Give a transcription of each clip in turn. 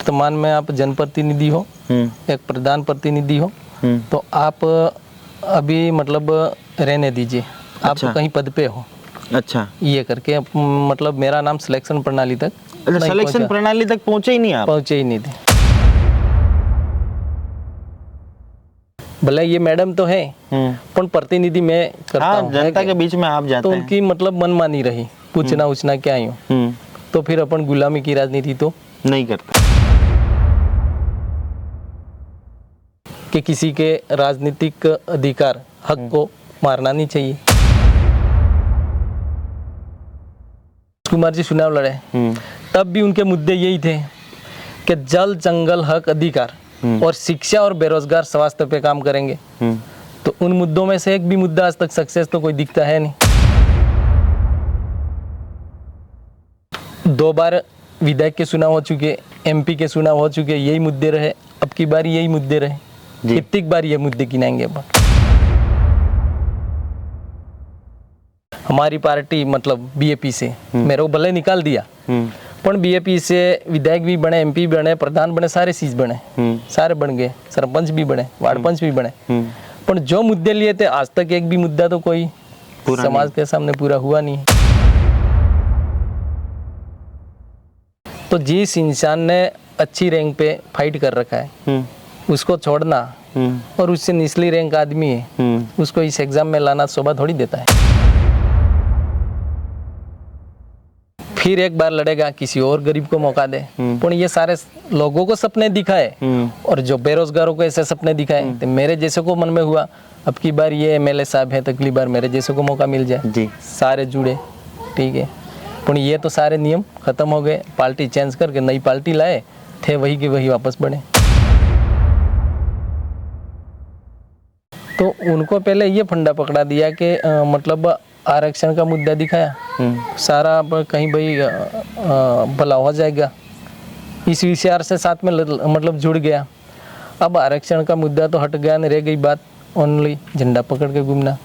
वर्तमान में आप जनप्रतिनिधि हो, एक प्रधान प्रतिनिधि हो, तो आप अभी मतलब रहने दीजिए, आप अच्छा। कहीं पद पे हो। अच्छा, ये करके मतलब मेरा नाम सिलेक्शन प्रणाली तक सिलेक्शन प्रणाली तक पहुंचे ही नहीं आप? पहुंचे ही नहीं थे। भले ये मैडम तो है पर प्रतिनिधि मैं करता हूँ, जनता के बीच में आप जाते तो हैं। उनकी मतलब मनमानी रही, पूछना उछना क्या यूँ, तो फिर अपन गुलामी की राजनीति तो नहीं करते कि किसी के राजनीतिक अधिकार हक को मारना नहीं चाहिए। कुमार जी चुनाव लड़े तब भी उनके मुद्दे यही थे कि जल जंगल हक अधिकार और शिक्षा और बेरोजगार स्वास्थ्य पे काम करेंगे। तो उन मुद्दों में से एक भी मुद्दा आज तक सक्सेस तो कोई दिखता है नहीं। 2 बार विधायक के चुनाव हो चुके, MP के चुनाव हो चुके, यही मुद्दे रहे, अब की बार यही मुद्दे रहे। कितनी बार ये मुद्दे गिनाएंगे अपन। हमारी पार्टी मतलब BAP से मेरे को भले निकाल दिया, पर BAP से विधायक भी बने, MP भी बने, प्रधान बने, सारे चीज बने, सारे बन गए, सरपंच भी बने, वार्ड पंच भी बने, पर जो मुद्दे लिए थे आज तक एक भी मुद्दा तो कोई समाज के सामने पूरा हुआ नहीं। तो जिस इंसान ने अच्छी रैंक पे फाइट कर रखा है उसको छोड़ना और उससे निचली रैंक आदमी है उसको इस एग्जाम में लाना शोभा थोड़ी देता है। फिर एक बार लड़ेगा, किसी और गरीब को मौका दे, पर ये सारे लोगों को सपने दिखाए और जो बेरोजगारों को ऐसे सपने दिखाए, तो मेरे जैसे को मन में हुआ अब की बार ये MLA साहब है, तो अगली बार मेरे जैसे को मौका मिल जाए जी। सारे जुड़े, ठीक है। पर ये तो सारे नियम खत्म हो गए, पार्टी चेंज करके नई पार्टी लाए थे, वही के वही वापस बढ़े। तो उनको पहले ये फंडा पकड़ा दिया कि मतलब आरक्षण का मुद्दा दिखाया, सारा अब कहीं भाई भला हो जाएगा, इस विचार से साथ में मतलब जुड़ गया। अब आरक्षण का मुद्दा तो हट गया, नहीं रह गई बात ओनली झंडा पकड़ के घूमना।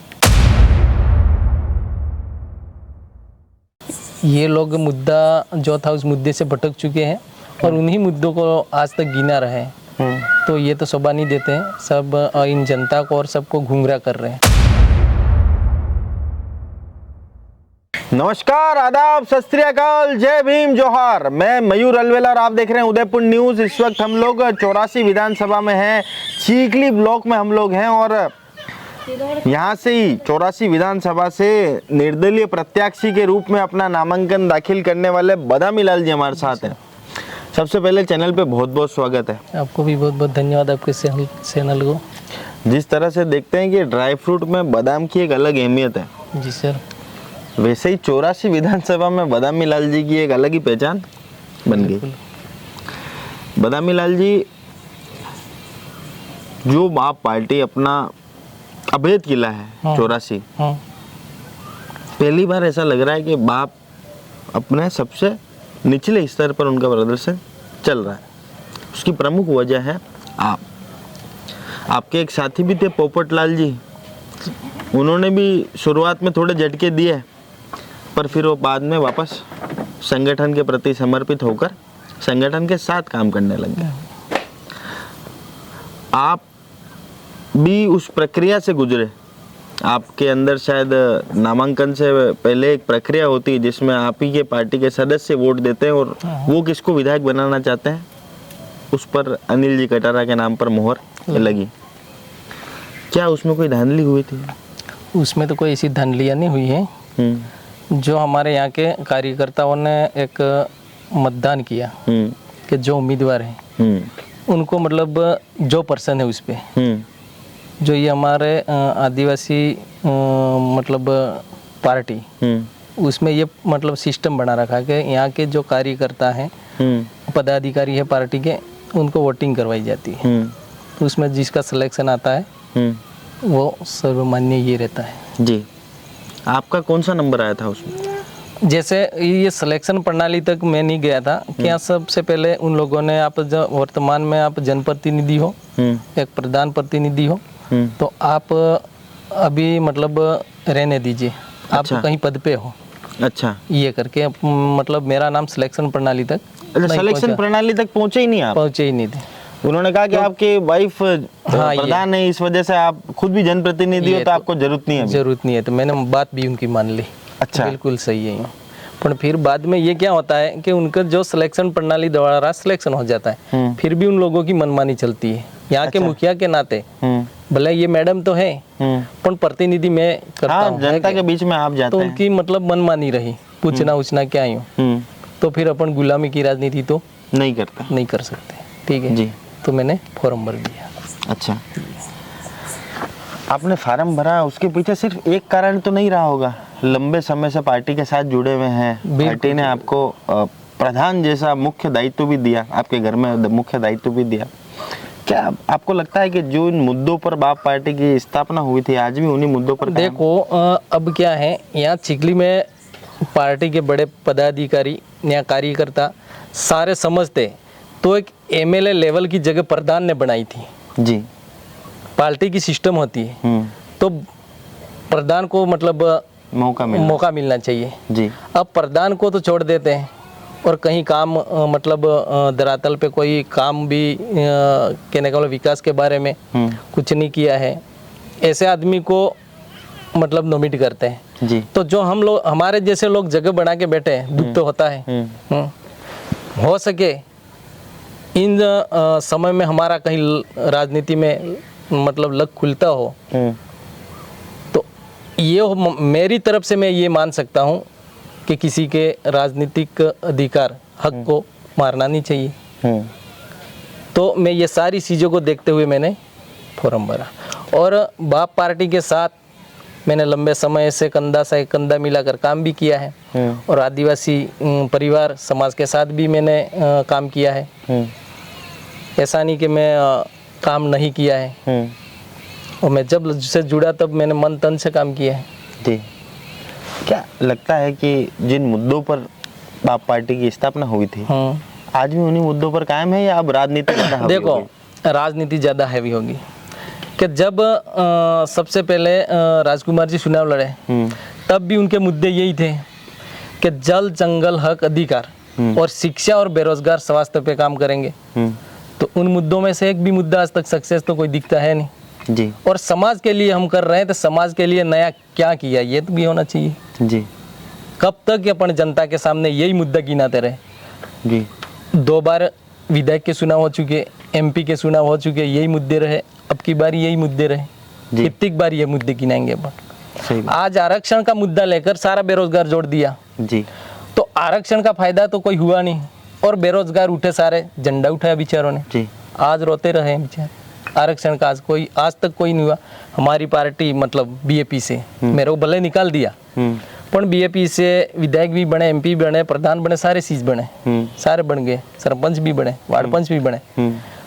ये लोग मुद्दा जो था उस मुद्दे से भटक चुके हैं और उन्हीं मुद्दों को आज तक गिना रहे हैं। तो ये तो शोभा नहीं देते हैं, सब इन जनता को और सबको घुंघरा कर रहे हैं। नमस्कार, आदाब, सत श्री अकाल, जय भीम, जोहार। मैं मयूर अलवेला और आप देख रहे हैं उदयपुर न्यूज। इस वक्त हम लोग 84 विधानसभा में हैं, चीखली ब्लॉक में हम लोग हैं और यहाँ से ही 84 विधानसभा से निर्दलीय प्रत्याशी के रूप में अपना नामांकन दाखिल करने वाले बदामी लाल जी हमारे साथ हैं। सबसे पहले चैनल पे बहुत बहुत स्वागत है। आपको भी बहुत बहुत धन्यवाद आपके चैनल को। जिस तरह से देखते हैं कि ड्राई फ्रूट में बादाम की एक अलग अहमियत है, जी सर, वैसे ही 84 विधानसभा में बदामी लाल जी की एक अलग ही पहचान बन गई। बदामी लाल जी, जो आप पार्टी अपना अभेद किला है 84, पहली बार ऐसा लग रहा है कि बाप अपने सबसे निचले स्तर पर उनका प्रदर्शन चल रहा है। उसकी प्रमुख वजह है आपके एक साथी भी थे पोपट लाल जी, उन्होंने भी शुरुआत में थोड़े झटके दिए पर फिर वो बाद में वापस संगठन के प्रति समर्पित होकर संगठन के साथ काम करने लग गए। आप भी उस प्रक्रिया से गुजरे। आपके अंदर शायद नामांकन से पहले एक प्रक्रिया होती है जिसमें आप ही के पार्टी के सदस्य वोट देते हैं और वो किसको विधायक बनाना चाहते हैं उस पर अनिल जी कटारा के नाम पर मोहर लगी। क्या उसमें कोई धांधली हुई थी? उसमें तो कोई ऐसी धांधलियाँ नहीं हुई है। जो हमारे यहाँ के कार्यकर्ताओं ने एक मतदान किया कि जो उम्मीदवार है उनको मतलब जो पर्सन है उस पर, जो ये हमारे आदिवासी मतलब पार्टी, उसमें ये मतलब सिस्टम बना रखा है कि यहाँ के जो कार्यकर्ता हैं, पदाधिकारी है पार्टी के, उनको वोटिंग करवाई जाती है। तो उसमें जिसका सिलेक्शन आता है वो सर्वमान्य ये रहता है। जी, आपका कौन सा नंबर आया था उसमें? जैसे ये सिलेक्शन प्रणाली तक मैं नहीं गया था कि यहाँ सबसे पहले उन लोगों ने, आप जो वर्तमान में आप जनप्रतिनिधि हो, एक प्रधान प्रतिनिधि हो, तो आप अभी मतलब रहने दीजिए, आप अच्छा। कहीं पद पे हो। अच्छा, ये करके मतलब मेरा नाम सिलेक्शन प्रणाली तक अच्छा, सिलेक्शन प्रणाली तक पहुंचे ही नहीं आप? पहुंचे ही नहीं थे। उन्होंने कहा कि आपकी वाइफ हाँ, प्रधान है, इस वजह से आप खुद भी जनप्रतिनिधि हो, ये तो आपको जरूरत नहीं है अभी। जरूरत नहीं है, तो मैंने बात भी उनकी मान ली। अच्छा। बिल्कुल सही है। पर फिर बाद में ये क्या होता है कि उनका जो सिलेक्शन प्रणाली द्वारा सिलेक्शन हो जाता है, फिर भी उन लोगों की मनमानी चलती है यहाँ के मुखिया के नाते। भले ये मैडम तो है, पर प्रतिनिधि मैं करता हाँ, हूँ, जनता के बीच में आप जाते तो हैं। उनकी मतलब मनमानी रही, पूछना उछना क्या यूँ, तो फिर अपन गुलामी की राजनीति तो नहीं करता, नहीं कर सकते। ठीक है जी। तो मैंने फॉर्म भर दिया। अच्छा, आपने फार्म भरा, उसके पीछे सिर्फ एक कारण तो नहीं रहा होगा, लंबे समय से पार्टी के साथ जुड़े हुए हैं, पार्टी ने आपको प्रधान जैसा मुख्य दायित्व भी दिया, आपके घर में मुख्य दायित्व भी दिया। क्या आपको लगता है कि जो इन मुद्दों पर बाप पार्टी की स्थापना हुई थी, आज भी उन्हीं मुद्दों पर देखो अब क्या है, यहाँ चिखली में पार्टी के बड़े पदाधिकारी या कार्यकर्ता सारे समझते, तो एक एमएलए लेवल की जगह प्रधान ने बनाई थी जी। पार्टी की सिस्टम होती है, तो प्रधान को मतलब मौका मिलना चाहिए जी। अब प्रधान को तो छोड़ देते हैं, और कहीं काम मतलब धरातल पे कोई काम भी कहने का मतलब विकास के बारे में कुछ नहीं किया है, ऐसे आदमी को मतलब नोमिनेट करते हैं जी। तो जो हम लोग हमारे जैसे लोग जगह बना के बैठे हैं, दुख तो होता है। हो सके इन समय में हमारा कहीं राजनीति में मतलब लग खुलता हो, तो ये मेरी तरफ से मैं ये मान सकता हूँ कि किसी के राजनीतिक अधिकार हक को मारना नहीं चाहिए। तो मैं ये सारी चीज़ों को देखते हुए मैंने फॉर्म भरा, और बाप पार्टी के साथ मैंने लंबे समय से कंधा से कंधा मिलाकर काम भी किया है, और आदिवासी परिवार समाज के साथ भी मैंने काम किया है। ऐसा नहीं कि मैं काम नहीं किया है, और मैं जब से जुड़ा तब मैंने मन तन से काम किया है जी। क्या लगता है कि जिन मुद्दों पर बाप पार्टी की स्थापना हुई थी, आज भी उन्हीं मुद्दों पर कायम है, या अब राजनीति ज़्यादा हावी देखो होगी? राजनीति ज़्यादा हैवी होगी कि जब सबसे पहले राजकुमार जी चुनाव लड़े, तब भी उनके मुद्दे यही थे कि जल जंगल हक अधिकार और शिक्षा और बेरोजगार स्वास्थ्य पे काम करेंगे। तो उन मुद्दों में से एक भी मुद्दा आज तक सक्सेस तो कोई दिखता है नहीं जी। और समाज के लिए हम कर रहे हैं, तो समाज के लिए नया क्या किया ये तो भी होना चाहिए जी। कब तक अपन जनता के सामने यही मुद्दा गिनाते रहे? जी। 2 बार विधायक के चुनाव हो चुके, एमपी के चुनाव हो चुके, यही मुद्दे रहे, अब की बार यही मुद्दे रहे, कितनी बार ये मुद्दे गिनाएंगे अपन? आज आरक्षण का मुद्दा लेकर सारा बेरोजगार जोड़ दिया जी। तो आरक्षण का फायदा तो कोई हुआ नहीं, और बेरोजगार उठे, सारे झंडा उठाया बेचारों ने जी। आज रोते रहे बेचारे, आरक्षण का आज तक कोई नहीं हुआ। हमारी पार्टी मतलब बीएपी से मेरे को भले निकाल दिया, पर बीएपी से विधायक भी बने, एमपी बने, प्रधान बने, सारे चीज बने, सारे बन गए, सरपंच भी बने, वार्ड पंच भी बने,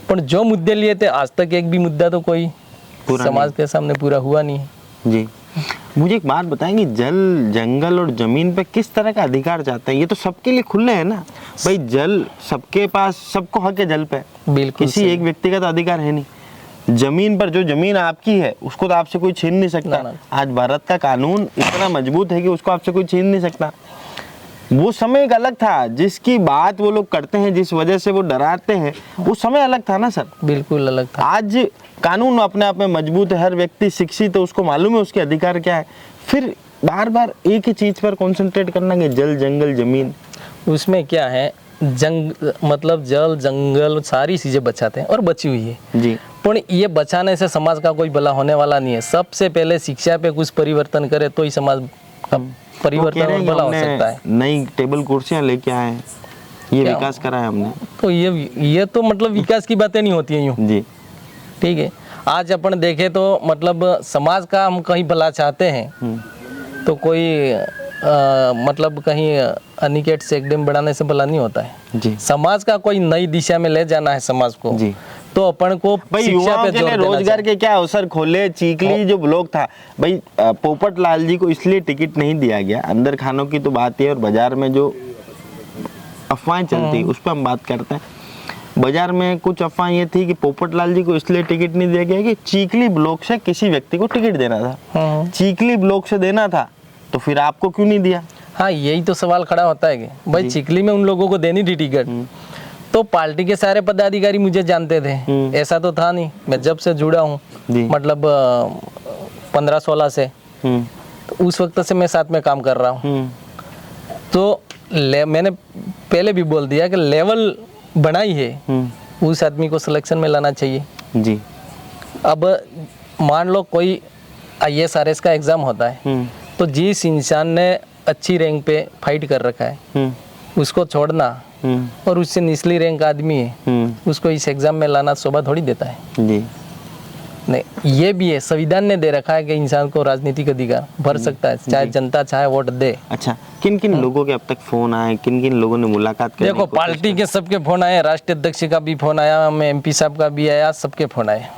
पर जो मुद्दे लिए थे आज तक एक भी मुद्दा तो कोई समाज के सामने पूरा हुआ नहीं है जी। मुझे एक बात बताएंगे, जल जंगल और जमीन पे किस तरह का अधिकार चाहते हैं? ये तो सबके लिए खुले है ना भाई, जल सबके पास, सबको हक है जल पे, बिल्कुल किसी एक व्यक्ति का तो अधिकार है नहीं। जमीन पर जो जमीन आपकी है उसको तो आपसे कोई छीन नहीं सकता ना। आज भारत का कानून इतना मजबूत है कि उसको आपसे कोई छीन नहीं सकता। वो समय एक अलग था, जिसकी बात वो लोग करते हैं, जिस वजह से वो डराते हैं, वो समय अलग था ना सर। बिल्कुल अलग था। आज कानून अपने आप में मजबूत है, हर व्यक्ति शिक्षित है, उसको मालूम है उसके अधिकार क्या है, फिर बार बार एक ही चीज पर कंसंट्रेट करना कि जल जंगल जमीन। उसमें क्या है, मतलब जल जंगल सारी चीजें बचाते हैं और बची हुई है जी, पर ये बचाने से समाज का कोई भला होने वाला नहीं है। सबसे पहले शिक्षा पे कुछ परिवर्तन करे तो ही समाज का परिवर्तन और भला हो सकता है। नई टेबल कुर्सियां लेके आए, ये विकास करा है हमने, तो ये तो मतलब विकास की बातें नहीं होती हैं यूँ जी। ठीक है, आज अपन देखें तो मतलब समाज का हम कहीं भला चाहते हैं तो कोई मतलब कहीं अनिकेट से एक डैम बढ़ाने से भला नहीं होता है जी। समाज का कोई नई दिशा में ले जाना है समाज को जी, तो अपन को शिक्षा पे जोर देना चाहिए। रोजगार के क्या अवसर खोले, चीखली जो ब्लॉक था भाई, पोपट लाल जी को इसलिए टिकट नहीं दिया गया, अंदर खानों की तो बात है, और बाजार में जो अफवाहें चलती उस पर हम बात करते हैं। बाजार में कुछ अफवाह ये थी कि पोपट लाल जी को इसलिए टिकट नहीं दिया गया कि चीखली ब्लॉक से किसी व्यक्ति को टिकट देना था, चीखली ब्लॉक से देना था, तो फिर आपको क्यों नहीं दिया? हाँ, यही तो सवाल खड़ा होता है कि भाई चिखली में उन लोगों को देनी थी टिकट, तो पार्टी के सारे पदाधिकारी मुझे जानते थे, ऐसा तो था नहीं। मैं जब से जुड़ा हूँ मतलब 15-16 से, तो उस वक्त से मैं साथ में काम कर रहा हूँ। तो मैंने पहले भी बोल दिया कि लेवल बनाई है, उस आदमी को सिलेक्शन में लाना चाहिए जी। अब मान लो कोई IAS RS का एग्जाम होता है, तो जिस इंसान ने अच्छी रैंक पे फाइट कर रखा है उसको छोड़ना और उससे निचली रैंक आदमी है उसको इस एग्जाम में लाना शोभा थोड़ी देता है जी। नहीं, ये भी है, संविधान ने दे रखा है कि इंसान को राजनीतिक अधिकार भर सकता है, चाहे जनता चाहे वोट दे। अच्छा, किन किन लोगों के अब तक फोन आए, किन किन लोगों ने मुलाकात करने देखो, पार्टी के सबके फोन आए, राष्ट्रीय अध्यक्ष का भी फोन आया, हमें MP साहब का भी आया, सबके फोन आए,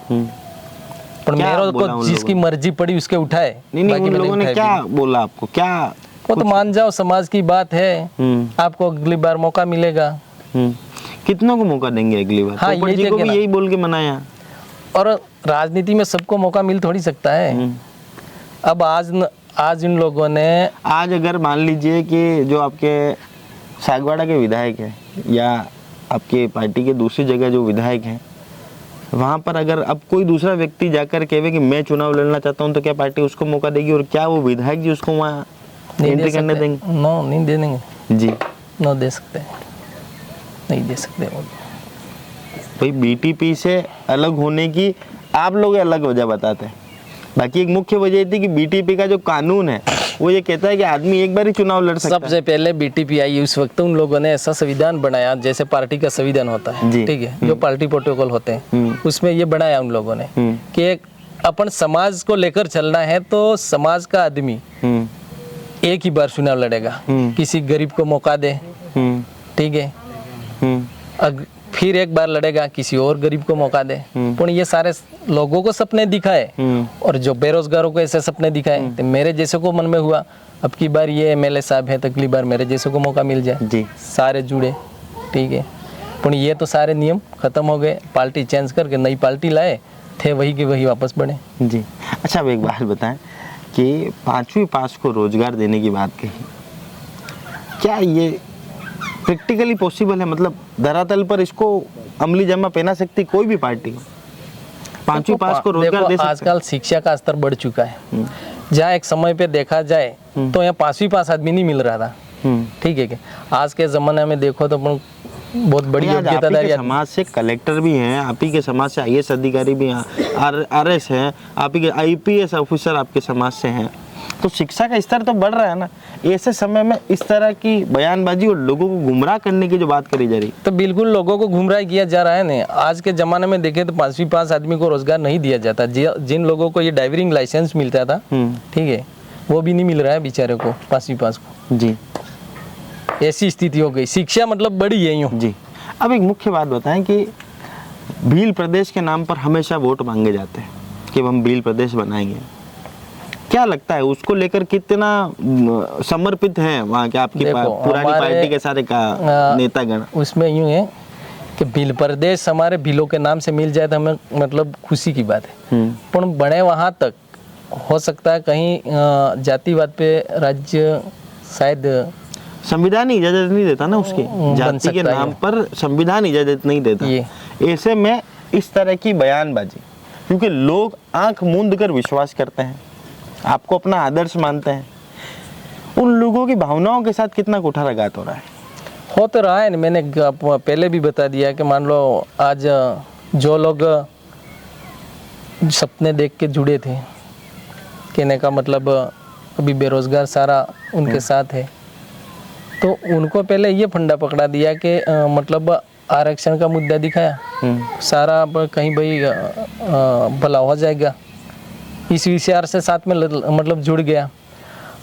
पर मेरे को जिसकी मर्जी पड़ी उसके उठाए। नहीं, उन लोगों ने क्या बोला आपको? क्या वो तो मान जाओ, समाज की बात है, आपको अगली बार मौका मिलेगा। कितनों को मौका देंगे अगली बार? हाँ, पोपट जी को भी यही बोल के मनाया। और राजनीति में सबको मौका मिल थोड़ी सकता है। अब आज इन लोगों ने, आज अगर मान लीजिए कि जो आपके सागवाड़ा के विधायक है या आपके पार्टी के दूसरी जगह जो विधायक हैं, वहाँ पर अगर अब कोई दूसरा व्यक्ति जाकर कहे कि मैं चुनाव लड़ना चाहता हूँ, तो क्या पार्टी उसको मौका देगी? और क्या वो विधायक जी उसको वहाँ एंट्री करने देंगे? नो, नहीं दे देंगे जी। नो दे सकते, नहीं दे सकते। भाई BTP से अलग होने की आप लोग अलग वजह बताते हैं, बाकी एक मुख्य वजह थी कि BTP का जो कानून है वो ये कहता है कि आदमी एक बार ही चुनाव लड़ सकता है। सबसे पहले BTP आई, उस वक्त उन लोगों ने ऐसा संविधान बनाया जैसे पार्टी का संविधान होता है, ठीक है, जो पार्टी प्रोटोकॉल होते हैं, उसमें ये बनाया उन लोगों ने कि एक अपन समाज को लेकर चलना है, तो समाज का आदमी एक ही बार चुनाव लड़ेगा, किसी गरीब को मौका दे, ठीक है, फिर एक बार लड़ेगा, किसी और गरीब को मौका दे। पर ये सारे लोगों को सपने दिखाए और जो बेरोजगारों को ऐसे सपने दिखाए, तो मेरे जैसे को मन में हुआ अब की बार ये MLA साहब है, तो अगली बार मेरे जैसे को मौका मिल जाए जी। सारे जुड़े, ठीक है। पर ये तो सारे नियम खत्म हो गए, पार्टी चेंज करके नई पार्टी लाए थे, वही के वही वापस बढ़े जी। अच्छा, अब एक बात बताएं कि 5वीं पास को रोजगार देने की बात कही, क्या ये प्रैक्टिकली पॉसिबल है? मतलब धरातल पर इसको अमली जमा पहना सकती कोई भी पार्टी? 5वीं पास को रोजगार दे सकते? आजकल शिक्षा का स्तर बढ़ चुका है, जहाँ एक समय पे देखा जाए तो यहाँ 5वीं पास आदमी नहीं मिल रहा था, ठीक है। आज के जमाने में देखो तो बहुत बड़ी योग्यता, समाज से कलेक्टर भी हैं, आप ही के समाज से IAS अधिकारी भी हैं, RS हैं, आप ही के IPS ऑफिसर आपके समाज से हैं, तो शिक्षा का स्तर तो बढ़ रहा है ना। ऐसे समय में इस तरह की बयानबाजी और लोगों को गुमराह करने की जो बात करी जा रही, तो बिल्कुल लोगों को गुमराह किया जा रहा है ना। आज के जमाने में देखें तो 5वीं पास आदमी को रोजगार नहीं दिया जाता। जिन लोगों को ये ड्राइविंग लाइसेंस मिलता था, ठीक है, वो भी नहीं मिल रहा है बेचारे को 5वीं पास को जी। ऐसी स्थिति हो गई, शिक्षा मतलब बड़ी है यूँ जी। अब एक मुख्य बात बताएं कि भील प्रदेश के नाम पर हमेशा वोट मांगे जाते हैं कि हम भील प्रदेश बनाएंगे, क्या लगता है उसको लेकर कितना समर्पित हैं वहाँ के आपकी पुरानी पार्टी के सारे का नेतागण? उसमें यूँ है कि भील प्रदेश हमारे भीलों के नाम से मिल जाए तो हमें मतलब खुशी की बात है, पर बड़े वहाँ तक हो सकता है कहीं जातिवाद पे राज्य शायद संविधान इजाजत नहीं देता ना, उसकी जाति के नाम पर संविधान इजाजत नहीं देता। ऐसे में इस तरह की बयानबाजी, क्योंकि लोग आंख मूंद कर विश्वास करते हैं, आपको अपना आदर्श मानते हैं, उन लोगों की भावनाओं के साथ कितना कुठाराघात हो रहा है? हो तो रहा है। मैंने पहले भी बता दिया कि मान लो आज जो लोग सपने देख के जुड़े थे, कहने का मतलब अभी बेरोजगार सारा उनके साथ है, तो उनको पहले ये फंडा पकड़ा दिया कि मतलब आरक्षण का मुद्दा दिखाया, सारा कहीं भाई भला हो जाएगा, इस विचार से साथ में मतलब जुड़ गया।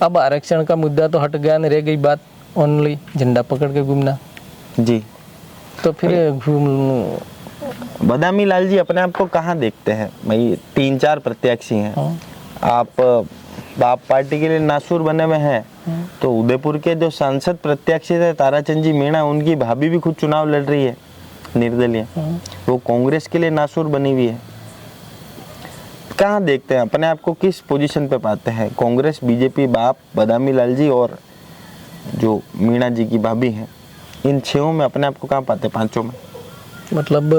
अब आरक्षण का मुद्दा तो हट गया, नहीं रह गई बात ओनली झंडा पकड़ के घूमना जी। तो फिर बदामी लाल जी अपने आप को कहाँ देखते हैं? भाई 3-4 प्रत्याशी हैं, आप बाप पार्टी के लिए नासूर बने हुए हैं, तो उदयपुर के जो सांसद प्रत्याशी थे ताराचंद जी मीणा, उनकी भाभी भी खुद चुनाव लड़ रही है निर्दलीय, वो कांग्रेस के लिए नासूर बनी हुई है। कहाँ देखते हैं अपने आप को, किस पोजीशन पे पाते हैं? कांग्रेस, बीजेपी, बाप, बदामी लाल जी और जो मीणा जी की भाभी हैं, इन 6 में अपने आप को कहाँ पाते हैं? 5 में मतलब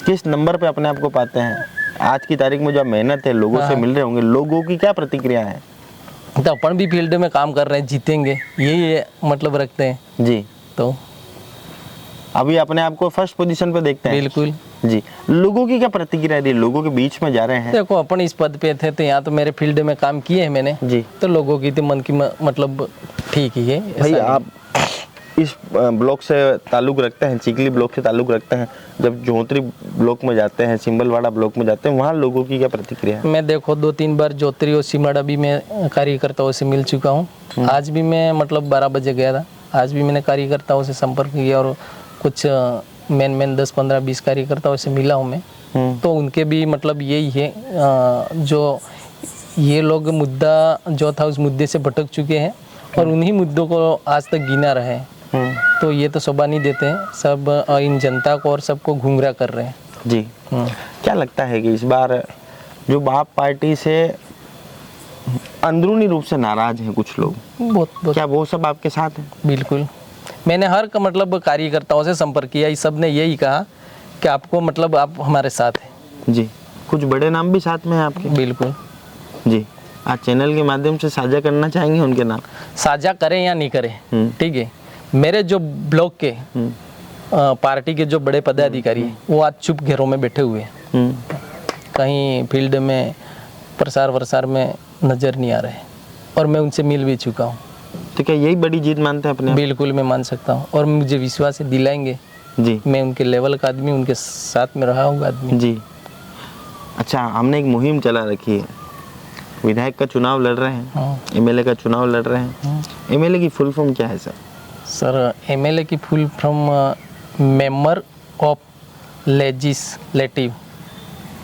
किस नंबर पे अपने आप को पाते हैं? आज की तारीख में जो मेहनत है, लोगों से मिल रहे होंगे, लोगों की क्या प्रतिक्रिया है? तो अपन भी फील्ड में काम कर रहे हैं, जीतेंगे यही मतलब रखते हैं जी। तो अभी अपने आप को फर्स्ट पोजीशन पे देखते हैं? बिल्कुल जी। लोगों की क्या प्रतिक्रिया रही? लोगों के बीच में जा रहे हैं। देखो अपन इस पद पे थे तो यहाँ तो मेरे फील्ड में काम किए हैं मैंने जी। तो लोगों की तो मन की मतलब ठीक ही है। भाई ऐसा आप इस ब्लॉक से ताल्लुक रखते हैं, चिखली ब्लॉक से ताल्लुक रखते हैं, जब जोत्री ब्लॉक में जाते हैं, सिंबलवाड़ा ब्लॉक में जाते हैं, वहाँ लोगों की क्या प्रतिक्रिया है? मैं देखो 2-3 बार जोत्री और सिमड़ा भी मैं कार्यकर्ताओं से मिल चुका हूँ। आज भी मैं मतलब 12 बजे गया था, आज भी मैंने कार्यकर्ताओं से संपर्क किया और कुछ मेन 10-15-20 कार्यकर्ताओं से मिला हूँ मैं। तो उनके भी मतलब यही है, जो ये लोग मुद्दा जो था उस मुद्दे से भटक चुके हैं और उन्हीं मुद्दों को आज तक गिना रहे हैं। तो ये तो शोभा नहीं देते हैं, सब इन जनता को और सबको घुंघरा कर रहे हैं। जी। क्या लगता है कि इस बार जो बाप पार्टी से अंदरूनी रूप से नाराज हैं कुछ लोग, बहुत क्या वो सब आपके साथ हैं? बिल्कुल। मैंने हर मतलब कार्यकर्ताओं से संपर्क किया, इस सब ने यही कहा कि आपको मतलब आप हमारे साथ हैं। जी। कुछ बड़े नाम भी साथ में हैं आपके? बिल्कुल जी। आज चैनल के माध्यम से साझा करना चाहेंगे उनके नाम? साझा करें या नहीं करें, ठीक है, मेरे जो ब्लॉक के पार्टी के जो बड़े पदाधिकारी हैं वो आज चुप घेरों में बैठे हुए हैं, कहीं फील्ड में प्रसार वरसार में नज़र नहीं आ रहे और मैं उनसे मिल भी चुका हूँ। तो क्या यही बड़ी जीत मानते हैं अपने आप? बिल्कुल मैं मान सकता हूँ और मुझे विश्वास है दिलाएंगे। जी। मैं उनके लेवल का आदमी, उनके साथ में रहा हूँ आदमी। जी। अच्छा, हमने एक मुहिम चला रखी है, विधायक का चुनाव लड़ रहे हैं, एमएलए का चुनाव लड़ रहे हैं। एमएलए की फुल फॉर्म क्या है सर? सर एमएलए की full form member of legislative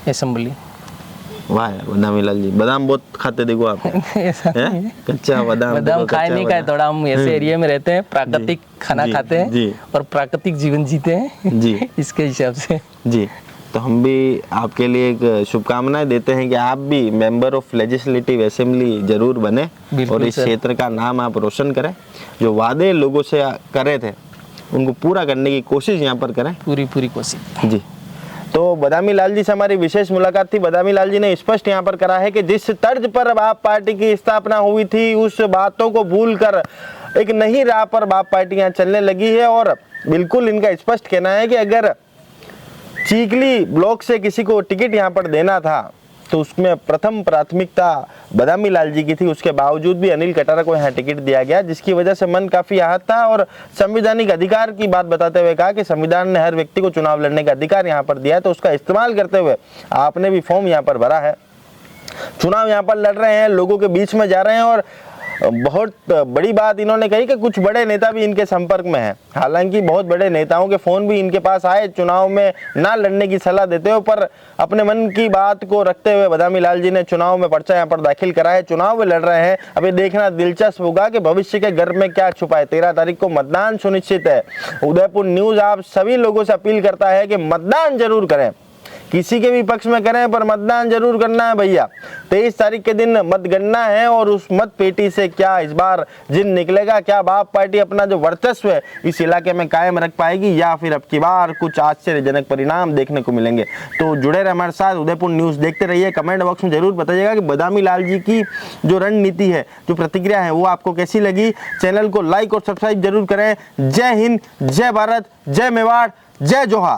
assembly. वाह यार बदामी लाल जी, बादाम बहुत खाते देखो आप। ऐसा नहीं है। कच्चा बादाम बादाम खाए नहीं खाए, थोड़ा हम ऐसे एरिया में रहते हैं, प्राकृतिक खाना खाते हैं और प्राकृतिक जीवन जीते हैं जी। इसके हिसाब से जी। तो हम भी आपके लिए एक शुभकामनाएं देते हैं कि आप भी मेंबर ऑफ लेजिस्लेटिव असेंबली जरूर बने और इस क्षेत्र का नाम आप रोशन करें। जो वादे लोगों से करे थे उनको पूरा करने की कोशिश यहाँ पर करें, पूरी कोशिश। जी। तो बदामी लाल जी से हमारी विशेष मुलाकात थी। बदामी लाल जी ने स्पष्ट यहाँ पर करा है कि जिस तर्ज पर बाप पार्टी की स्थापना हुई थी उस बातों को भूलकर एक नई राह पर बाप पार्टी यहाँ चलने लगी है और बिल्कुल इनका स्पष्ट कहना है कि अगर चिखली ब्लॉक से किसी को टिकट यहाँ पर देना था तो उसमें प्रथम प्राथमिकता बदामी लाल जी की थी। उसके बावजूद भी अनिल कटारा को यहाँ टिकट दिया गया, जिसकी वजह से मन काफी आहत था और संवैधानिक अधिकार की बात बताते हुए कहा कि संविधान ने हर व्यक्ति को चुनाव लड़ने का अधिकार यहाँ पर दिया है, तो उसका इस्तेमाल करते हुए आपने भी फॉर्म यहाँ पर भरा है, चुनाव यहाँ पर लड़ रहे हैं, लोगों के बीच में जा रहे हैं। और बहुत बड़ी बात इन्होंने कही कि कुछ बड़े नेता भी इनके संपर्क में हैं। हालांकि बहुत बड़े नेताओं के फोन भी इनके पास आए चुनाव में ना लड़ने की सलाह देते हो, पर अपने मन की बात को रखते हुए बदामी लाल जी ने चुनाव में पर्चा यहाँ पर दाखिल करा है, चुनाव में लड़ रहे हैं। अब ये देखना दिलचस्प होगा कि भविष्य के घर में क्या छुपा है। 13 तारीख को मतदान सुनिश्चित है। उदयपुर न्यूज आप सभी लोगों से अपील करता है कि मतदान जरूर करें, किसी के भी पक्ष में करें पर मतदान जरूर करना है भैया। 23 तारीख के दिन मतगणना है और उस मत पेटी से क्या इस बार जिन निकलेगा, क्या बाप पार्टी अपना जो वर्चस्व है इस इलाके में कायम रख पाएगी या फिर अब की बार कुछ आश्चर्यजनक परिणाम देखने को मिलेंगे। तो जुड़े रहे हमारे साथ, उदयपुर न्यूज देखते रहिए। कमेंट बॉक्स में जरूर बताइएगा कि बदामी लाल जी की जो रणनीति है, जो प्रतिक्रिया है, वो आपको कैसी लगी। चैनल को लाइक और सब्सक्राइब जरूर करें। जय हिंद, जय भारत, जय मेवाड़, जय जोहार।